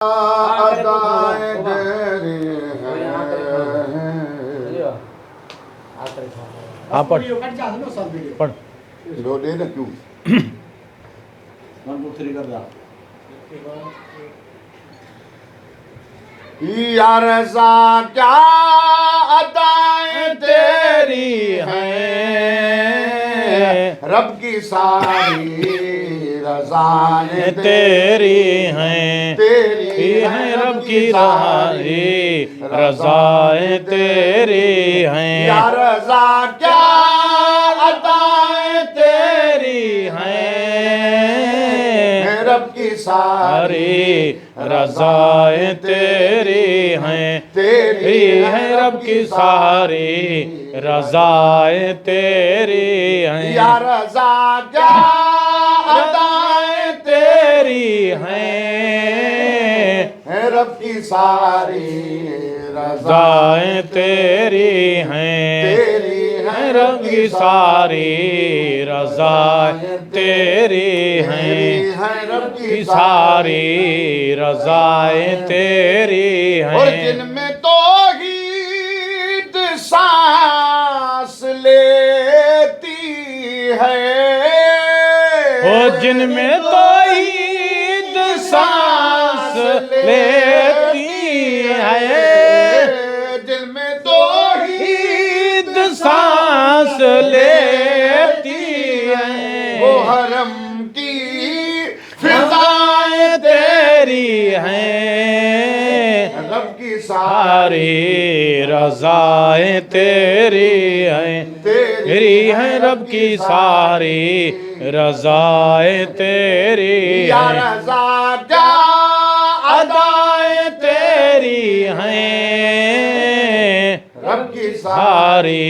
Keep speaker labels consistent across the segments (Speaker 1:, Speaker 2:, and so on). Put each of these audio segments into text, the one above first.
Speaker 1: अदाएं तेरी हैं।
Speaker 2: हाँ पढ़ पढ़
Speaker 1: दो दे ना क्यों
Speaker 3: 1 2 3 कर दा
Speaker 1: यार सा क्या अदाएं तेरी हैं, रब की सारी रज़ाएं
Speaker 2: तेरी हैं,
Speaker 1: तेरी
Speaker 2: हैं रब की राहें रज़ाएं तेरी हैं।
Speaker 1: या रज़ा क्या अदाएं
Speaker 2: तेरी हैं,
Speaker 1: रब की सारी
Speaker 2: रज़ाएं तेरी हैं, तेरी हैं रब की सारी रज़ाएं तेरी हैं।
Speaker 1: या रज़ा क्या अदाएं
Speaker 2: तेरी हैं,
Speaker 1: रब की सारी
Speaker 2: रज़ाएं तेरी हैं,
Speaker 1: तेरी
Speaker 2: हैं रब की सारी रज़ाएं तेरी हैं,
Speaker 1: रब
Speaker 2: की सारी रज़ाएं तेरी हैं।
Speaker 1: और जिनमें तौहीद सांस लेती है,
Speaker 2: ओ जिनमें तौहीद सांस लेती है,
Speaker 1: जिनमें तौहीद
Speaker 2: सांस लेती है,
Speaker 1: वो हरम की
Speaker 2: फिज़ाएं तेरी हैं,
Speaker 1: रब की
Speaker 2: सारी रज़ाएं तेरी हैं, तेरी हैं रब की सारी रज़ाएं तेरी
Speaker 1: या
Speaker 2: हैं।
Speaker 1: रज़ा क्या
Speaker 2: अदाएं तेरी हैं,
Speaker 1: रब की
Speaker 2: सारी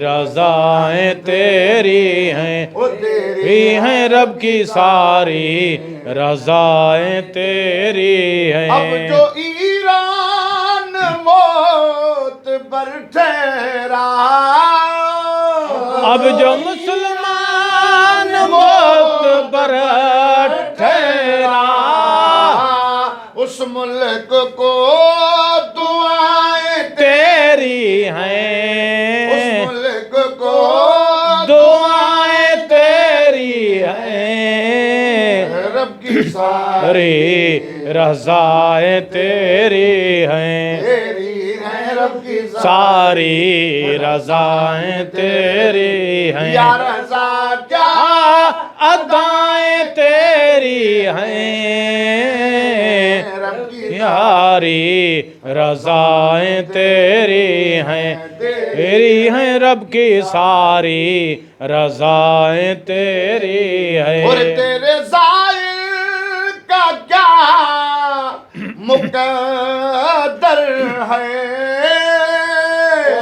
Speaker 2: रज़ाएं तेरी हैं,
Speaker 1: वो तेरी
Speaker 2: तेरी हैं रब की सारी रज़ाएं तेरी हैं।
Speaker 1: अब जो ईरान मौत पर ठहरा,
Speaker 2: अब जो मुसलमान मौत पर ठहरा,
Speaker 1: उस मुल्क को दुआएं
Speaker 2: तेरी
Speaker 1: उस
Speaker 2: हैं,
Speaker 1: मुल्क को
Speaker 2: दुआएं तेरी हैं,
Speaker 1: रब की
Speaker 2: सारी रज़ाएं तेरी हैं,
Speaker 1: तेरी है रब की
Speaker 2: सारी रज़ाएं तेरी हैं।
Speaker 1: या रज़ा क्या
Speaker 2: अदाएं तेरी हैं,
Speaker 1: रब की
Speaker 2: यारी रज़ाएं तेरी हैं, तेरी हैं रब की सारी रज़ाएं तेरी हैं।
Speaker 1: और तेरे ज़ाहिर का क्या मुक़द्दर है,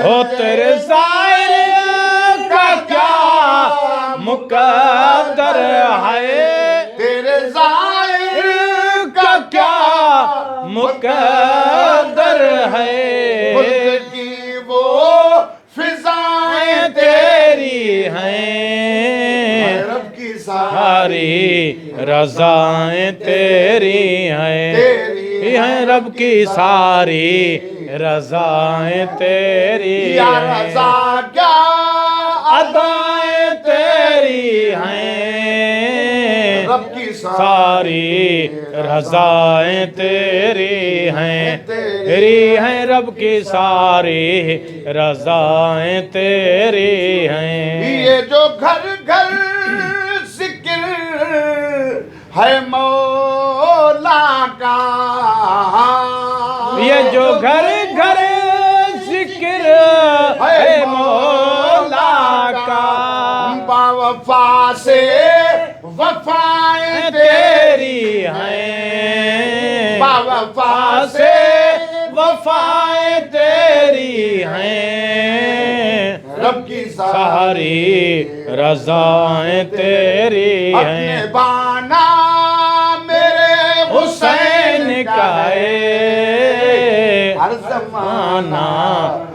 Speaker 2: हो तेरे ज़ाहिर का क्या मुक़द्दर है,
Speaker 1: तेरे ज़ाहिर
Speaker 2: का क्या मुक़द्दर है,
Speaker 1: खुद की वो फिज़ाएं
Speaker 2: तेरी हैं,
Speaker 1: रब की
Speaker 2: सारी रज़ाएं तेरी हैं, तेरी हैं रब की सारी रज़ाएं तेरी
Speaker 1: या
Speaker 2: हैं।
Speaker 1: रज़ा क्या
Speaker 2: अदाएं तेरी हैं,
Speaker 1: रब की
Speaker 2: सारी रज़ाएं तेरी हैं, तेरी हैं रब की सारी रज़ाएं तेरी हैं।
Speaker 1: ये जो घर घर जिक्र है मौला का,
Speaker 2: ये जो घर घर जिक्र है मौला का,
Speaker 1: बावफा से वफाएं
Speaker 2: तेरी हैं,
Speaker 1: बावफा
Speaker 2: से वफाएं तेरी हैं,
Speaker 1: रब की
Speaker 2: सारी रज़ाएं तेरी
Speaker 1: अपने
Speaker 2: हैं।
Speaker 1: बाना मेरे
Speaker 2: हुसैन का है
Speaker 1: हर ज़माना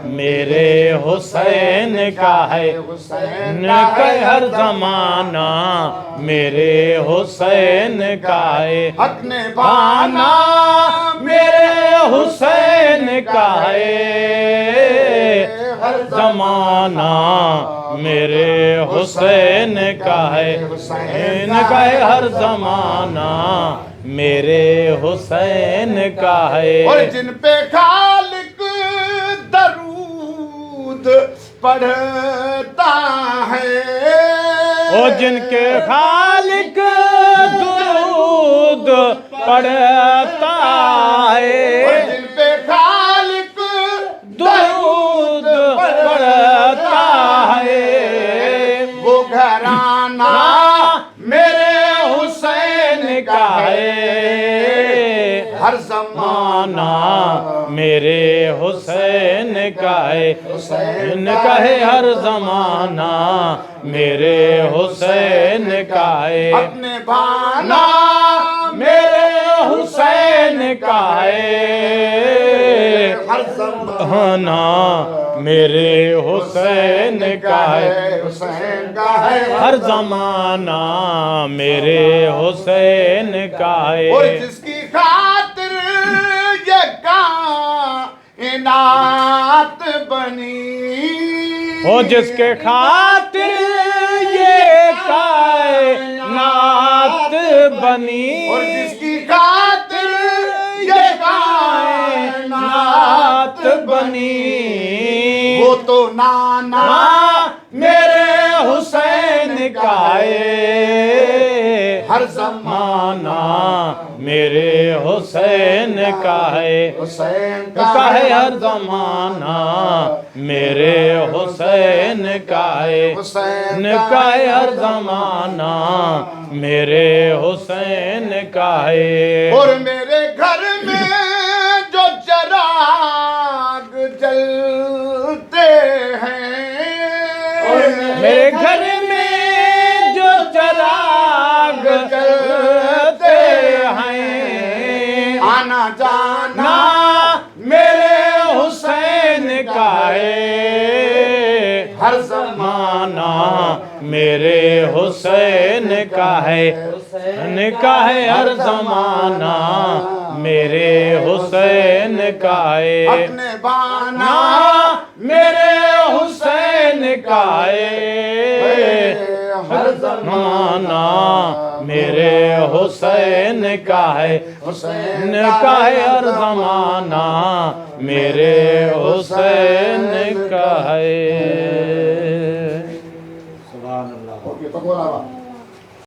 Speaker 2: मेरे हुसैन का है,
Speaker 1: हुसैन
Speaker 2: का हर ज़माना मेरे हुसैन का है।
Speaker 1: हक ने बाना
Speaker 2: का है हर जमाना मेरे हुसैन का है, हुसैन का है हर जमाना मेरे हुसैन का है।
Speaker 1: और जिन पे खालिक दरूद पढ़ता है,
Speaker 2: ओ जिनके खालिक दुरूद पढ़ता है,
Speaker 1: और जिन पे खालिक
Speaker 2: दुरूद पढ़ता है,
Speaker 1: वो घराना
Speaker 2: मेरे हुसैन का है
Speaker 1: हर जमाना
Speaker 2: मेरे हुसैन का है, हुसैन का है हर जमाना मेरे हुसैन का है।
Speaker 1: अपने बाना
Speaker 2: मेरे हुसैन का है
Speaker 1: हर जमाना
Speaker 2: मेरे हुसैन का है,
Speaker 1: हुसैन का है
Speaker 2: हर जमाना मेरे हुसैन का
Speaker 1: और
Speaker 2: है।
Speaker 1: जिसकी खातिर ये कायनात बनी,
Speaker 2: ओ जिसके खातिर ये कायनात बनी,
Speaker 1: और जिसकी खातिर ये कायनात
Speaker 2: बनी,
Speaker 1: वो तो नाना
Speaker 2: मेरे हुसैन का है
Speaker 1: हर जमाना
Speaker 2: मेरे हुसैन का है,
Speaker 1: हुसैन
Speaker 2: का है हर जमाना मेरे हुसैन का है,
Speaker 1: हुसैन
Speaker 2: का है हर जमाना मेरे हुसैन का है।
Speaker 1: और मेरे घर में जो चिराग जलते हैं,
Speaker 2: मेरे घर में जो चिराग जलते हैं,
Speaker 1: आना जाना
Speaker 2: मेरे हुसैन का है
Speaker 1: हर
Speaker 2: जमाना मेरे हुसैन का है, हुसैन का है हर जमाना मेरे हुसैन का है।
Speaker 1: अपने बाना
Speaker 2: मेरे हुसैन का है
Speaker 1: हर
Speaker 2: जमाना मेरे हुसैन का है, हुसैन का है हर जमाना मेरे हुसैन का है।
Speaker 1: ओके, तो बोला